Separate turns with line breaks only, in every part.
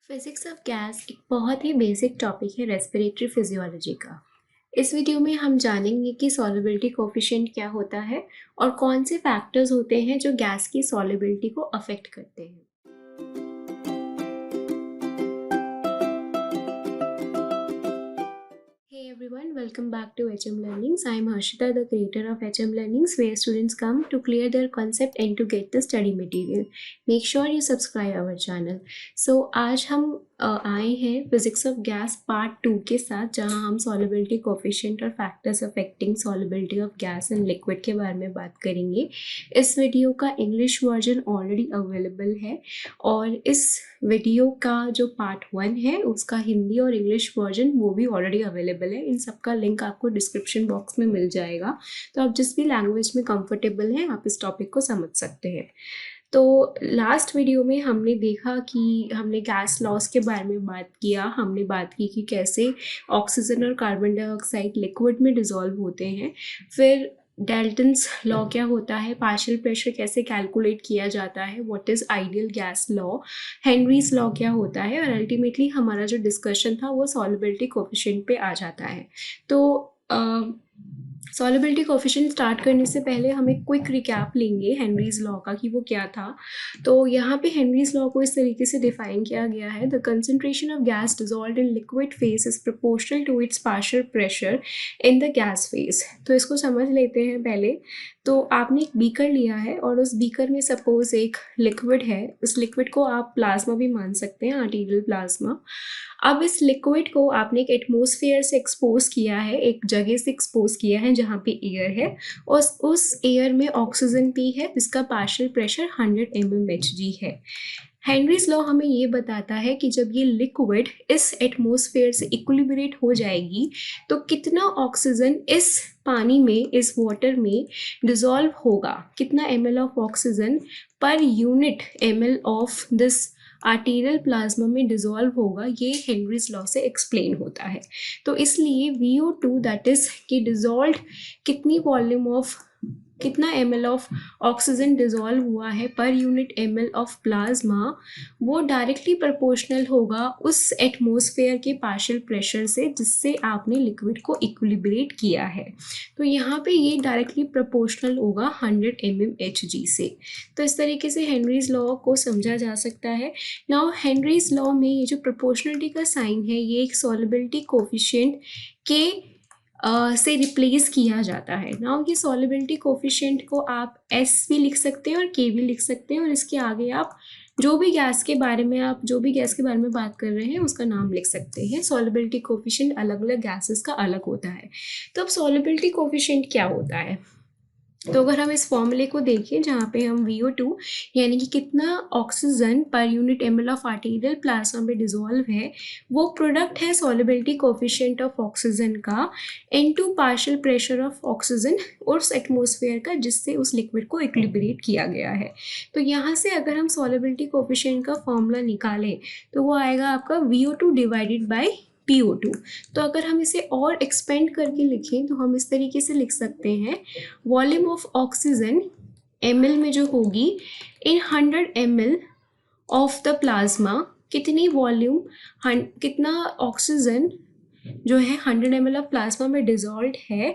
Physics of gas एक बहुत ही basic topic है रेस्पिरेटरी फिजियोलॉजी का। इस वीडियो में हम जानेंगे कि सॉल्युबिलिटी कोफिशिएंट क्या होता है और कौन से फैक्टर्स होते हैं जो गैस की सॉल्युबिलिटी को अफेक्ट करते हैं। Hey everyone, welcome back to HM Learnings. I am Harshita, the creator of HM Learnings, where students come to clear their concept and to get the study material. Make sure you subscribe our channel. So आज हम आए हैं physics of gas part 2 के साथ, जहां हम solubility coefficient और factors affecting solubility of gas and liquid के बारे में बात करेंगे। इस वीडियो का इंग्लिश वर्जन ऑलरेडी अवेलेबल है और इस वीडियो का जो पार्ट 1 है उसका हिंदी और इंग्लिश वर्जन वो भी ऑलरेडी अवेलेबल है। इन सबका लिंक आपको डिस्क्रिप्शन बॉक्स में मिल जाएगा, तो आप जिस भी लैंग्वेज में कंफर्टेबल हैं आप इस टॉपिक को समझ सकते हैं। तो लास्ट वीडियो में हमने देखा कि हमने गैस लॉस के बारे में बात किया। हमने बात की कि कैसे ऑक्सीजन और कार्बन डाइऑक्साइड लिक्विड में डिसॉल्व होते हैं, फिर डाल्टन्स लॉ क्या होता है, पार्शियल प्रेशर कैसे कैलकुलेट किया जाता है, what is ideal gas law, Henry's law क्या होता है, और अल्टीमेटली हमारा जो डिस्कशन था वो सॉल्युबिलिटी कोफिशिएंट पे आ जाता है। तो सॉल्युबिलिटी कोफिशिएंट स्टार्ट करने से पहले हम एक क्विक रिकैप लेंगे हेनरीज लॉ का कि वो क्या था। तो यहाँ पे हेनरीज लॉ को इस तरीके से डिफाइन किया गया है, the concentration of gas dissolved in liquid phase is proportional to its partial pressure in the gas phase. तो इसको समझ लेते हैं पहले। तो आपने एक बीकर लिया है और उस बीकर में सपोज एक लिक्विड है, उस लिक्विड को आप प्लाज्मा भी मान सकते हैं, आर्टीरियल प्लाज्मा। अब इस लिक्विड को आपने एक एटमॉस्फेयर से एक्सपोज किया है, एक जगह से एक्सपोज किया है जहाँ पे एयर है, और उस एयर में ऑक्सीजन भी है जिसका पार्शियल प्रेशर 100 mmHg है। हेनरीज लॉ हमें ये बताता है कि जब ये लिक्विड इस एटमॉस्फेयर से इक्विलिब्रेट हो जाएगी तो कितना ऑक्सीजन इस पानी में, इस वाटर में डिसॉल्व होगा, कितना ml of oxygen per unit ml of this arterial plasma में डिसॉल्व होगा, ये हेनरीज लॉ से एक्सप्लेन होता है। तो इसलिए VO2 दैट इज कि डिसॉल्व कितनी वॉल्यूम ऑफ, कितना ml ऑफ ऑक्सीजन डिसॉल्व हुआ है per unit ml of plasma, वो डायरेक्टली प्रोपोर्शनल होगा उस एटमॉस्फेयर के पार्शियल प्रेशर से जिससे आपने लिक्विड को इक्विलिब्रेट किया है। तो यहाँ पे ये डायरेक्टली प्रोपोर्शनल होगा 100 mmHg से। तो इस तरीके से हेनरीज लॉ को समझा जा सकता है। नाउ हेनरीज लॉ में ये जो प्रोपोर्शनलिटी का साइन है ये एक सॉल्युबिलिटी कोफिशिएंट के से रिप्लेस किया जाता है। नाउ ये सॉल्युबिलिटी कोफिशिएंट को आप S भी लिख सकते हैं और K भी लिख सकते हैं, और इसके आगे आप जो भी गैस के बारे में बात कर रहे हैं उसका नाम लिख सकते हैं। सॉल्युबिलिटी कोफिशिएंट अलग अलग गैसेस का अलग होता है। तो अब सॉल्युबिलिटी कोफिशिएंट क्या होता है, तो अगर हम इस फॉर्मूले को देखें जहाँ पे हम VO2 यानी कि कितना oxygen per unit ml of arterial plasma में डिसॉल्व है, वो प्रोडक्ट है सॉल्युबिलिटी कोफिशिएंट ऑफ ऑक्सीजन का into partial pressure of oxygen उस एटमॉस्फेयर का जिससे उस लिक्विड को इक्विलिब्रेट किया गया है। तो यहाँ से अगर हम सॉल्युबिलिटी कोफिशिएंट का फॉर्मूला निकालें तो वो आएगा आपका VO2 डिवाइडेड बाई PO2। तो अगर हम इसे और एक्सपेंड करके लिखें तो हम इस तरीके से लिख सकते हैं, वॉल्यूम ऑफ ऑक्सीजन ml में जो होगी इन 100 ml ऑफ द प्लाज्मा, कितनी वॉल्यूम, कितना ऑक्सीजन जो है 100 ml ऑफ प्लाज्मा में डिसॉल्व है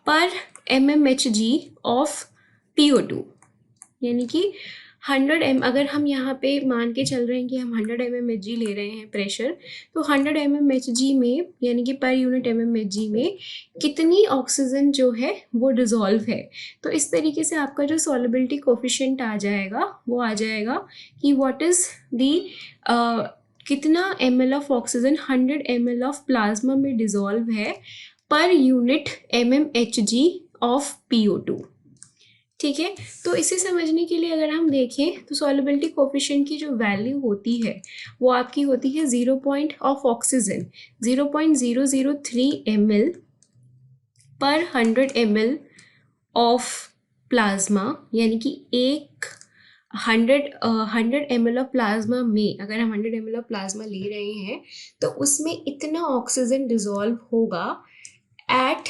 पर mmHg ऑफ PO2, यानी कि 100 अगर हम यहाँ पे मान के चल रहे हैं कि हम 100 mmHg ले रहे हैं प्रेशर, तो 100 mmHg में यानी कि पर यूनिट mmHg में कितनी ऑक्सीजन जो है वो डिसॉल्व है। तो इस तरीके से आपका जो सॉल्युबिलिटी कोफिशिएंट आ जाएगा वो आ जाएगा कि व्हाट इज़ दी कितना ml of oxygen 100 ml of plasma में डिसॉल्व है per unit mmHg of PO2। ठीक है, तो इसे समझने के लिए अगर हम देखें तो सॉल्युबिलिटी कोफिशिएंट की जो वैल्यू होती है वो आपकी होती है 0 पॉइंट ऑफ ऑक्सीजन 0.003 ml पर 100 ml ऑफ प्लाज्मा, यानी कि 100 ml ऑफ प्लाज्मा में अगर हम 100 ml ऑफ प्लाज्मा ले रहे हैं तो उसमें इतना ऑक्सीजन डिसॉल्व होगा एट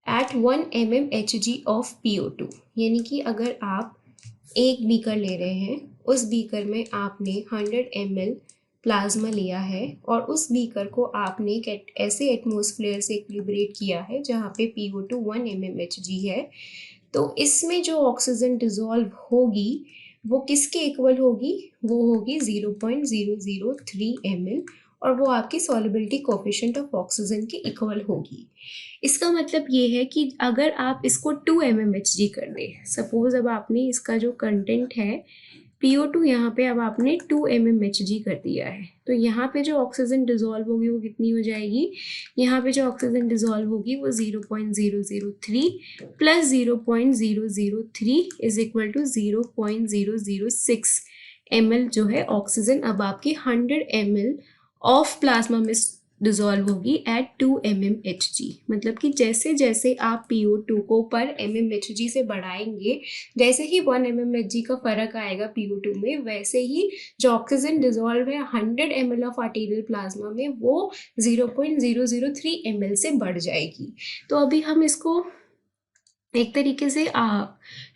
1 mmHg ऑफ PO2। यानी कि अगर आप एक बीकर ले रहे हैं उस बीकर में आपने 100 ml प्लाज्मा लिया है और उस बीकर को आपने ऐसे एटमॉस्फेयर से इक्विलिब्रेट किया है जहाँ पे PO2 1 mmHg है। तो इसमें जो ऑक्सीजन डिजॉल्व होगी वो किसके इक्वल होगी, वो होगी 0.003 ml और वो आपकी सॉल्युबिलिटी कोफिशिएंट ऑफ ऑक्सीजन के इक्वल होगी। इसका मतलब ये है कि अगर आप इसको 2 mmHg कर दें, सपोज अब आपने इसका जो कंटेंट है PO2 यहाँ पे अब आपने 2 mmHg कर दिया है, तो यहाँ पे जो ऑक्सीजन डिजॉल्व होगी वो कितनी हो जाएगी, यहाँ पे जो ऑक्सीजन डिजॉल्व होगी वो 0.003 plus 0.003 is equal to 0.006 ml जो है ऑक्सीजन अब आपकी 100 ml ऑफ प्लाज्मा में डिजॉल्व होगी एट 2 mmHg। मतलब कि जैसे जैसे आप PO2 को पर mmHg से बढ़ाएंगे, जैसे ही 1 mmHg का फर्क आएगा PO2 में, वैसे ही जो ऑक्सीजन डिजॉल्व है 100 ml ऑफ आर्टीरियल प्लाज्मा में वो 0.003 ml से बढ़ जाएगी। तो अभी हम इसको एक तरीके से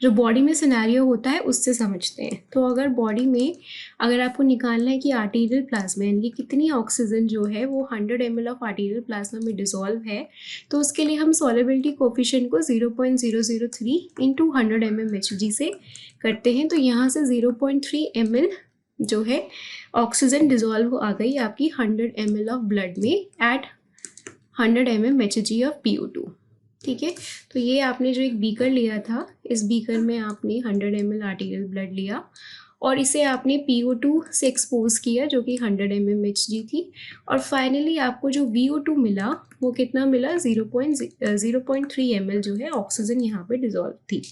जो बॉडी में सिनेरियो होता है उससे समझते हैं। तो अगर बॉडी में अगर आपको निकालना है कि आर्टीरियल प्लाज्मा यानी कि कितनी ऑक्सीजन जो है वो 100 ml ऑफ आर्टीरियल प्लाज्मा में डिसॉल्व है, तो उसके लिए हम सॉल्युबिलिटी कोफिशिएंट को 0.003 इंटू 100 mmHg से करते हैं। तो यहाँ से 0.3 ml जो है ऑक्सीजन डिसॉल्व आ गई आपकी 100 ml ऑफ ब्लड में एट 100 mmHg ऑफ PO2। ठीक है, तो ये आपने जो एक बीकर लिया था, इस बीकर में आपने 100 ml आर्टीरियल ब्लड लिया और इसे आपने PO2 से एक्सपोज किया जो कि 100 mmHg थी, और फाइनली आपको जो VO2 मिला वो कितना मिला, 0.3 ml जो है ऑक्सीजन यहाँ पे डिजॉल्व थी।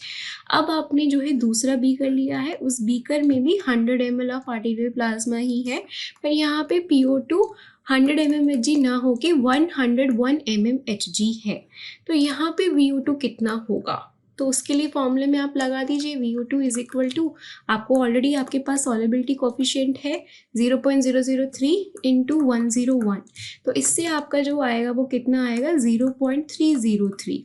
अब आपने जो है दूसरा बीकर लिया है, उस बीकर में भी 100 ml ऑफ आर्टीरियल प्लाज्मा ही है, पर यहाँ पे PO2 100 mmHg ना होके 101 mmHg है। तो यहाँ पे VO2 कितना होगा, तो उसके लिए फॉर्मूले में आप लगा दीजिए VO2 इज इक्वल टू, आपको ऑलरेडी आपके पास सॉल्युबिलिटी कोफिशिएंट है 0.003 इंटू 101, तो इससे आपका जो आएगा वो कितना आएगा 0.303।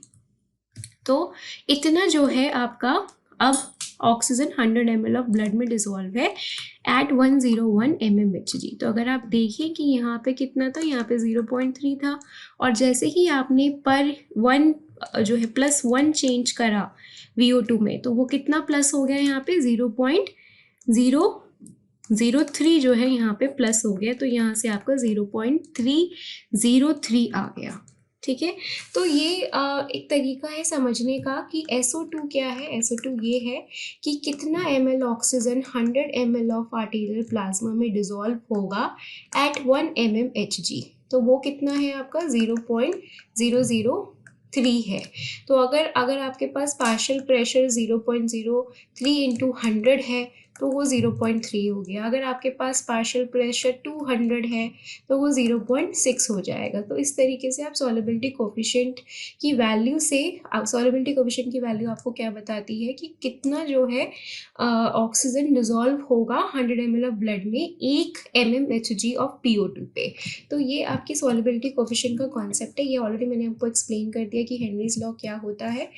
तो इतना जो है आपका अब ऑक्सीजन 100 ml ऑफ ब्लड में डिसॉल्व है एट 101 mmHg। तो अगर आप देखें कि यहाँ पे कितना था, यहाँ पे 0.3 था, और जैसे ही आपने पर 1 जो है +1 चेंज करा VO2 में, तो वो कितना प्लस हो गया, यहाँ पे 0.003 जो है यहाँ पे प्लस हो गया, तो यहाँ से आपका 0.303 आ गया। ठीक है, तो ये एक तरीका है समझने का कि SO2 क्या है। SO2 ये है कि कितना ml oxygen 100 ml of arterial plasma में डिसॉल्व होगा एट 1 mmHg, तो वो कितना है आपका 0.003 है। तो अगर आपके पास पार्शियल प्रेशर 0.03 इंटू 100 है तो वो 0.3 हो गया। अगर आपके पास पार्शियल प्रेशर 200 है तो वो 0.6 हो जाएगा। तो इस तरीके से आप सॉल्युबिलिटी कोफिशिएंट की वैल्यू से, सॉल्युबिलिटी कोफिशिएंट की वैल्यू आपको क्या बताती है कि कितना जो है ऑक्सीजन डिसॉल्व होगा 100 ml ऑफ ब्लड में 1 mmHg ऑफ PO2 पे। तो ये आपकी सॉल्युबिलिटी कोफिशिएंट का कॉन्सेप्ट है। ये ऑलरेडी मैंने आपको एक्सप्लेन कर दिया कि हेनरीज लॉ क्या होता है।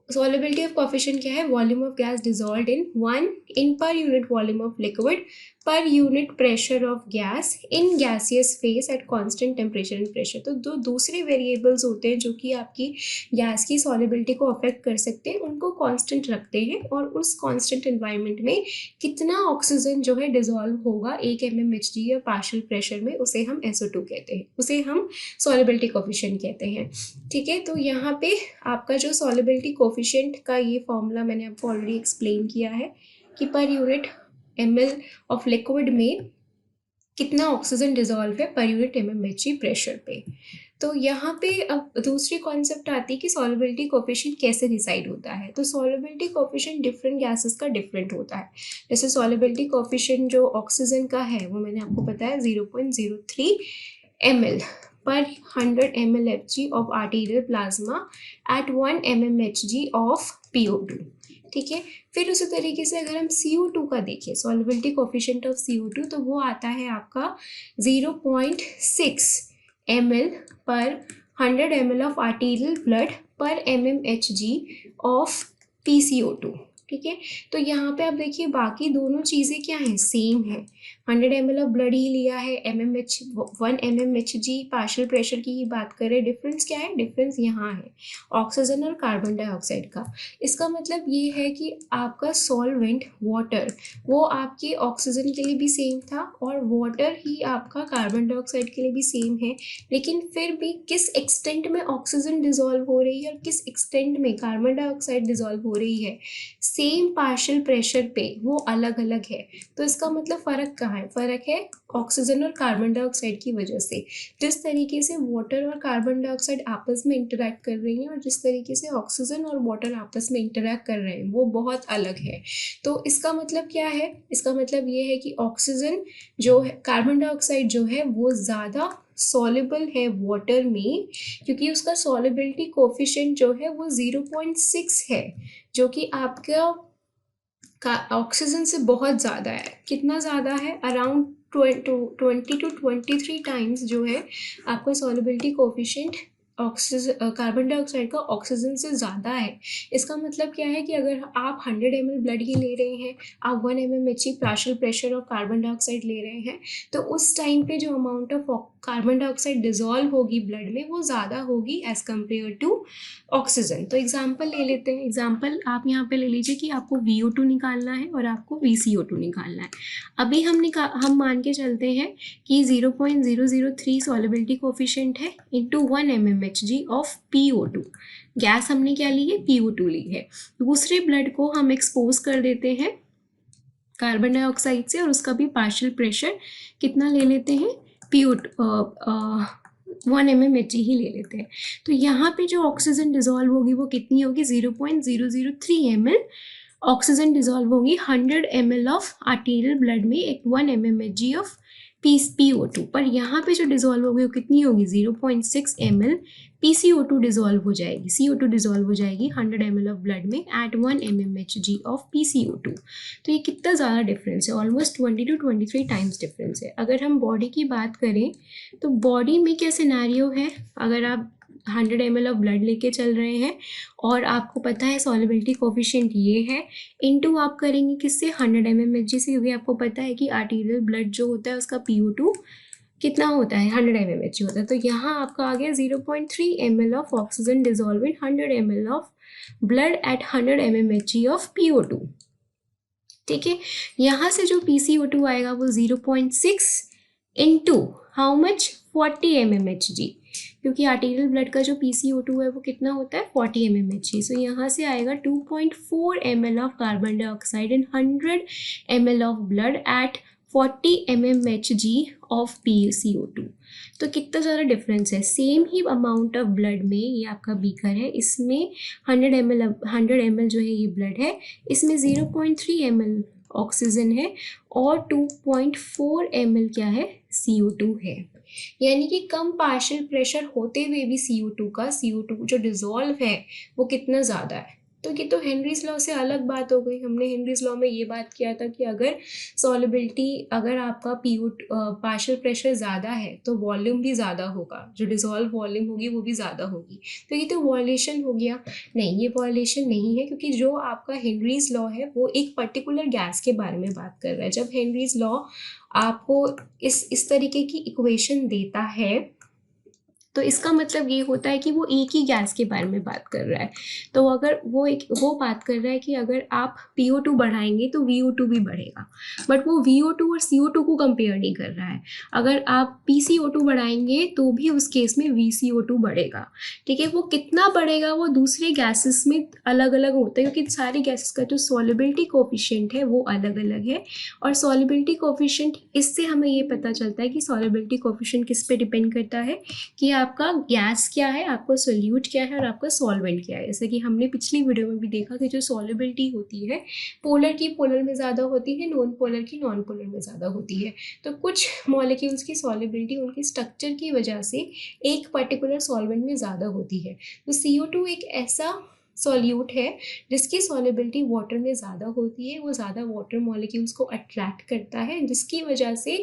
सॉल्युबिलिटी ऑफ कोफिशिएंट क्या है, volume of gas dissolved in 1 in per unit volume of liquid per unit pressure of gas in gaseous face at constant temperature and pressure. तो दो दूसरे वेरिएबल्स होते हैं जो कि आपकी गैस की सॉल्युबिलिटी को अफेक्ट कर सकते हैं, उनको कांस्टेंट रखते हैं, और उस कांस्टेंट एनवायरनमेंट में कितना ऑक्सीजन जो है डिसॉल्व होगा 1 mmHg या पार्शियल प्रेशर में, उसे हम SO2 कहते हैं, उसे हम सॉल्युबिलिटी कोफिशिएंट कहते हैं। ठीक है, तो यहाँ पे आपका जो सॉल्युबिलिटी कोफिशिएंट का ये फॉर्मूला मैंने आपको ऑलरेडी एक्सप्लेन किया है कि per unit ml of liquid में कितना ऑक्सीजन डिसॉल्व है पर यूनिट mmHg प्रेशर पे। तो यहाँ पे अब दूसरी कॉन्सेप्ट आती है कि सॉल्युबिलिटी कोफिशिएंट कैसे डिसाइड होता है। तो सॉल्युबिलिटी कोफिशिएंट डिफरेंट गैसेस का डिफरेंट होता है। जैसे सॉल्युबिलिटी कोफिशिएंट जो ऑक्सीजन का है वो मैंने आपको बताया 0.03 ml पर 100 mmHg of arterial plasma at 1 mmHg of PO2। ठीक है, फिर उसी तरीके से अगर हम CO2 का देखें, सॉल्युबिलिटी कोफिशिएंट ऑफ CO2, तो वो आता है आपका 0.6 ml पर 100 ml ऑफ आर्टीरियल ब्लड पर mmHg ऑफ PCO2। ठीक है। तो यहाँ पे आप देखिए बाकी दोनों चीज़ें क्या हैं, सेम है। 100 ml ऑफ ब्लड ही लिया है, MMH 1 mmHg पार्शियल प्रेशर की ही बात करें। डिफरेंस क्या है, डिफरेंस यहाँ है ऑक्सीजन और कार्बन डाइऑक्साइड का। इसका मतलब ये है कि आपका सॉल्वेंट वाटर वो आपके ऑक्सीजन के लिए भी सेम था और वाटर ही आपका कार्बन डाइऑक्साइड के लिए भी सेम है, लेकिन फिर भी किस एक्सटेंट में ऑक्सीजन डिजॉल्व हो रही है और किस एक्सटेंट में कार्बन डाइऑक्साइड डिजॉल्व हो रही है, सेम पार्शियल प्रेशर पे वो अलग अलग है। तो इसका मतलब फ़र्क कहाँ है, फ़र्क है ऑक्सीजन और कार्बन डाइऑक्साइड की वजह से। जिस तरीके से वाटर और कार्बन डाइऑक्साइड आपस में इंटरैक्ट कर रही हैं और जिस तरीके से ऑक्सीजन और वाटर आपस में इंटरैक्ट कर रहे हैं वो बहुत अलग है। तो इसका मतलब क्या है, इसका मतलब ये है कि ऑक्सीजन जो है, कार्बन डाइऑक्साइड जो है वो ज़्यादा सॉल्युबल है वाटर में, क्योंकि उसका सॉल्युबिलिटी कोफिशिएंट जो है वो 0.6 है, जो कि आपका ऑक्सीजन से बहुत ज़्यादा है। कितना ज़्यादा है, अराउंड 20 to 23 टाइम्स जो है आपका solubility coefficient oxygen carbon dioxide का ऑक्सीजन से ज़्यादा है। इसका मतलब क्या है कि अगर आप 100 ml ब्लड ही ले रहे हैं, आप 1 mmHg पार्शियल प्रेशर और कार्बन डाइऑक्साइड ले रहे हैं, तो उस टाइम पे जो amount of carbon dioxide dissolve होगी ब्लड में वो ज़्यादा होगी एज़ कम्पेयर टू ऑक्सीजन। तो एग्जाम्पल ले लेते हैं। एग्जाम्पल आप यहाँ पे ले लीजिए कि आपको VO2 निकालना है और आपको VCO2 निकालना है। अभी हम मान के चलते हैं कि 0.003 सॉल्युबिलिटी कोफिशिएंट है into 1 mmHg of PO2। Gas हमने क्या ली है, PO2 ली है। दूसरे ब्लड को हम एक्सपोज कर देते हैं कार्बन डाइऑक्साइड से और उसका भी पार्शियल प्रेशर कितना ले लेते हैं, PO2 1 mmHg ही ले लेते हैं। तो यहाँ पे जो ऑक्सीजन डिजॉल्व होगी वो कितनी होगी, 0.003 ml ऑक्सीजन डिजॉल्व होगी 100 ml ऑफ आर्टीरियल ब्लड में, एक 1 mmHg ऑफ PO2। पर यहाँ पे जो डिजॉल्व होगी वो कितनी होगी, 0.6 ml PCO2 डिजॉल्व हो जाएगी, CO2 डिजॉल्व हो जाएगी 100 ml ऑफ ब्लड में एट 1 mmHg ऑफ PCO2। तो ये कितना ज़्यादा डिफरेंस है, ऑलमोस्ट 20 to 23 टाइम्स डिफरेंस है। अगर हम बॉडी की बात करें तो बॉडी में क्या सिनेरियो है, अगर आप 100 ml ऑफ ब्लड लेके चल रहे हैं और आपको पता है सॉल्युबिलिटी कोफिशिएंट ये है, इनटू आप करेंगे किससे, 100 mmHg से, क्योंकि आपको पता है कि आर्टीरियल ब्लड जो होता है उसका PO2 कितना होता है, 100 mmHg होता है। तो यहाँ आपका आ गया 0.3 ml of oxygen dissolve in 100 ml of blood at 100 mmHg of PO2। ठीक है, यहाँ से जो PCO2 आएगा वो 0.6 इंटू हाउ मच, 40 mmHg, क्योंकि आर्टीरियल ब्लड का जो PCO2 है वो कितना होता है, 40 mmHg। सो यहाँ से आएगा 2.4 ml of carbon dioxide in 100 ml of blood at 40 mmHg of PCO2। तो कितना ज़्यादा डिफरेंस है, सेम ही अमाउंट ऑफ ब्लड में, ये आपका बीकर है, इसमें 100 ml जो है ये ब्लड है, इसमें 0.3 ml ऑक्सीजन है और 2.4 ml क्या है, CO2 है। यानी कि कम पार्शियल प्रेशर होते हुए भी CO2 जो डिजॉल्व है वो कितना ज़्यादा है। तो ये तो हेनरीज लॉ से अलग बात हो गई। हमने हेनरीज लॉ में ये बात किया था कि अगर सॉल्युबिलिटी, अगर आपका पार्शियल प्रेशर ज़्यादा है तो वॉल्यूम भी ज़्यादा होगा, जो डिजॉल्व वॉल्यूम होगी वो भी ज़्यादा होगी। तो ये तो वॉल्यूशन हो गया, नहीं ये वॉल्यूशन नहीं है, क्योंकि जो आपका हेनरीज लॉ है वो एक पर्टिकुलर गैस के बारे में बात कर रहा है। जब हेनरीज लॉ आपको इस तरीके की इक्वेशन देता है तो इसका मतलब ये होता है कि वो एक ही गैस के बारे में बात कर रहा है। तो अगर वो बात कर रहा है कि अगर आप PO2 बढ़ाएंगे तो VO2 भी बढ़ेगा, बट वो VO2 और CO2 को कंपेयर नहीं कर रहा है। अगर आप PCO2 बढ़ाएंगे तो भी उस केस में VCO2 बढ़ेगा। ठीक है, वो कितना बढ़ेगा वो दूसरे गैसेस में अलग अलग होता है, क्योंकि सारी गैसेस का जो सॉल्युबिलिटी कोफिशिएंट है वो अलग अलग है। और सॉल्युबिलिटी कोफिशिएंट, इससे हमें ये पता चलता है कि सॉल्युबिलिटी कोफिशिएंट किस पे डिपेंड करता है, कि आपका गैस क्या है, आपका सोल्यूट क्या है और आपका सॉल्वेंट क्या है। जैसे कि हमने पिछली वीडियो में भी देखा कि जो सॉल्युबिलिटी होती है पोलर की पोलर में ज़्यादा होती है, नॉन पोलर की नॉन पोलर में ज़्यादा होती है। तो कुछ मॉलिक्यूल्स की सॉल्युबिलिटी उनकी स्ट्रक्चर की वजह से एक पर्टिकुलर सॉल्वेंट में ज़्यादा होती है। तो CO2 एक ऐसा सॉल्यूट है जिसकी सॉल्युबिलिटी वाटर में ज़्यादा होती है, वो ज़्यादा वाटर मॉलिक्यूल्स को अट्रैक्ट करता है, जिसकी वजह से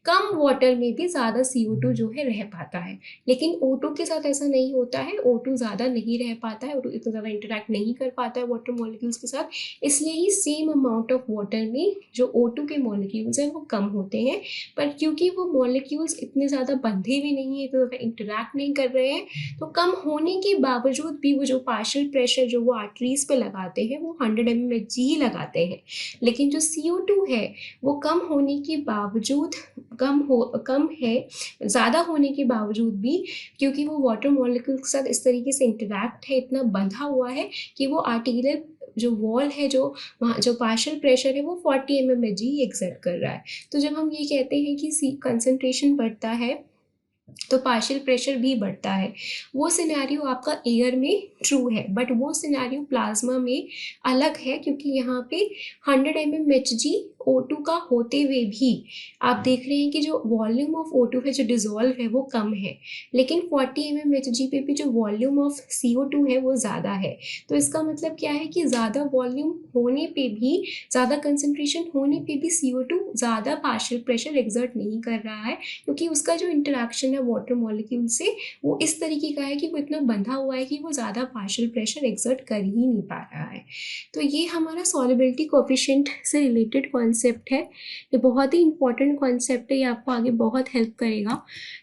कम वाटर में भी ज़्यादा CO2 जो है रह पाता है। लेकिन O2 के साथ ऐसा नहीं होता है, O2 ज़्यादा नहीं रह पाता है, O2 इतना ज़्यादा इंटरेक्ट नहीं कर पाता है वाटर मॉलिक्यूल्स के साथ, इसलिए ही सेम अमाउंट ऑफ वाटर में जो O2 के मॉलिक्यूल्स हैं वो कम होते हैं। पर क्योंकि वो मॉलिक्यूल्स इतने ज़्यादा बंधे भी नहीं है, इतना ज़्यादा इंटरेक्ट नहीं कर रहे हैं, तो कम होने के बावजूद भी वो जो पार्शियल प्रेशर जो वो आर्टरीज पे लगाते हैं वो 100 mmHg ही लगाते हैं। लेकिन जो CO2 है वो कम होने के बावजूद कम है, ज़्यादा होने के बावजूद भी, क्योंकि वो वाटर मॉलिक्यूल के साथ इस तरीके से इंटरैक्ट है, इतना बंधा हुआ है कि वो आर्टिकुलर जो वॉल है, जो वहाँ जो पार्शियल प्रेशर है वो 40 mmHg एक्सर्ट कर रहा है। तो जब हम ये कहते हैं कि कंसंट्रेशन बढ़ता है तो पार्शियल प्रेशर भी बढ़ता है, वो सिनेरियो आपका एयर में ट्रू है, बट वो सिनेरियो प्लाज्मा में अलग है, क्योंकि यहाँ पे 100 mmHg O2 का होते हुए भी आप देख रहे हैं कि जो वॉल्यूम ऑफ O2 है जो डिज़ोल्व है वो कम है, लेकिन 40 mmHg पे भी जो वॉल्यूम ऑफ CO2 है वो ज़्यादा है। तो इसका मतलब क्या है कि ज़्यादा वॉल्यूम होने पे भी, ज़्यादा कंसंट्रेशन होने पे भी CO2 ज़्यादा पार्शियल प्रेशर एक्सर्ट नहीं कर रहा है, क्योंकि उसका जो इंटरेक्शन है वाटर मॉलिक्यूल से वो इस तरीके का है कि वो इतना बंधा हुआ है कि वो ज़्यादा पार्शियल प्रेशर एक्सर्ट कर ही नहीं पा रहा है। तो ये हमारा सॉल्युबिलिटी कोएफिशिएंट से रिलेटेड कॉन्सेप्ट है। ये बहुत ही इंपॉर्टेंट कॉन्सेप्ट है, ये आपको आगे बहुत हेल्प करेगा।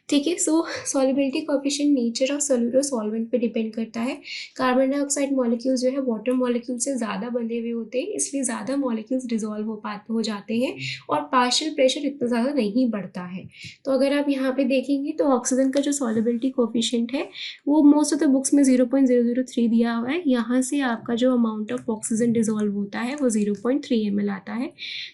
ठीक है, so solubility coefficient nature of solute solvent पे डिपेंड करता है। कार्बन डाइऑक्साइड मॉलिक्यूल्स जो है वाटर मॉलिक्यूल से ज़्यादा बंधे हुए होते हैं, इसलिए ज़्यादा मॉलिक्यूल्स डिजोल्व हो जाते हैं और पार्शियल प्रेशर इतना ज़्यादा नहीं बढ़ता है। तो अगर आप यहाँ पे देखेंगे तो ऑक्सीजन का जो सॉल्युबिलिटी कोएफिशिएंट है वो मोस्ट ऑफ द बुक्स में 0.003 दिया हुआ है। यहाँ से आपका जो अमाउंट ऑफ ऑक्सीजन डिजोल्व होता है वो 0.3 ml आता है।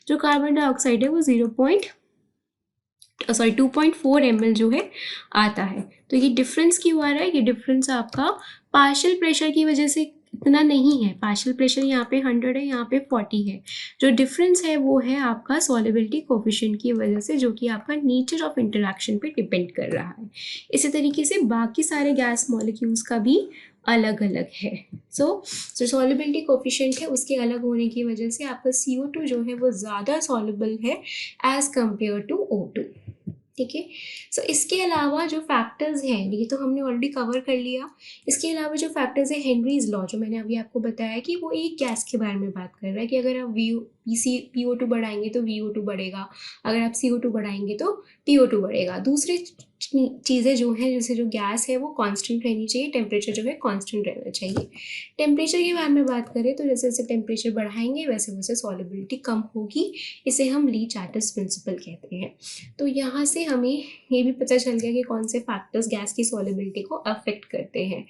जो कार्बन डाइऑक्साइड है वो 2.4 ml जो है आता है। तो ये डिफरेंस क्यों आ रहा है? ये डिफरेंस आपका पार्शियल प्रेशर की वजह से इतना नहीं है। पार्शियल प्रेशर यहाँ पे 100 है, यहाँ पे 40 है। जो डिफरेंस है वो है आपका सॉल्युबिलिटी कोएफिशिएंट की वजह से, जो कि आपका नेचर ऑफ इंटरेक्शन पे डिपेंड कर रहा है। इसी तरीके से बाकी सारे गैस मॉलिक्यूल्स का भी अलग अलग है। सो जो सॉल्युबिलिटी कोएफिशिएंट है उसके अलग होने की वजह से आपका CO2 जो है वो ज़्यादा सॉल्युबल है एज कम्पेयर टू O2। ठीक है, सो इसके अलावा जो फैक्टर्स हैं ये तो हमने ऑलरेडी कवर कर लिया। इसके अलावा जो फैक्टर्स है हेनरीज लॉ, जो मैंने अभी आपको बताया कि वो एक गैस के बारे में बात कर रहा है कि अगर आप PO2 बढ़ाएंगे तो VO2 बढ़ेगा, अगर आप CO2 बढ़ाएंगे तो TO2 बढ़ेगा। दूसरे चीज़ें जो हैं, जैसे जो गैस है वो कांस्टेंट रहनी चाहिए, टेम्परेचर जो है कांस्टेंट रहना चाहिए। टेम्परेचर के बारे में बात करें तो जैसे जैसे टेम्परेचर बढ़ाएंगे वैसे वैसे सॉल्युबिलिटी कम होगी, इसे हम ली चार्टर्स प्रिंसिपल कहते हैं। तो यहाँ से हमें ये भी पता चल गया कि कौन से फैक्टर्स गैस की सॉल्युबिलिटी को अफेक्ट करते हैं।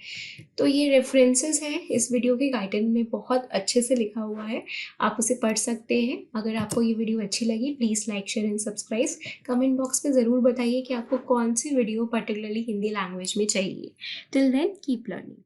तो ये रेफरेंसेस हैं इस वीडियो के गाइडेंस में बहुत अच्छे से लिखा हुआ है, आप उसे पढ़ सकते हैं। अगर आपको ये वीडियो अच्छी लगी please like share and subscribe. Comment box में ज़रूर बताइए कि आपको कौन सी वीडियो पर्टिकुलरली हिंदी लैंग्वेज में चाहिए। Till then keep learning.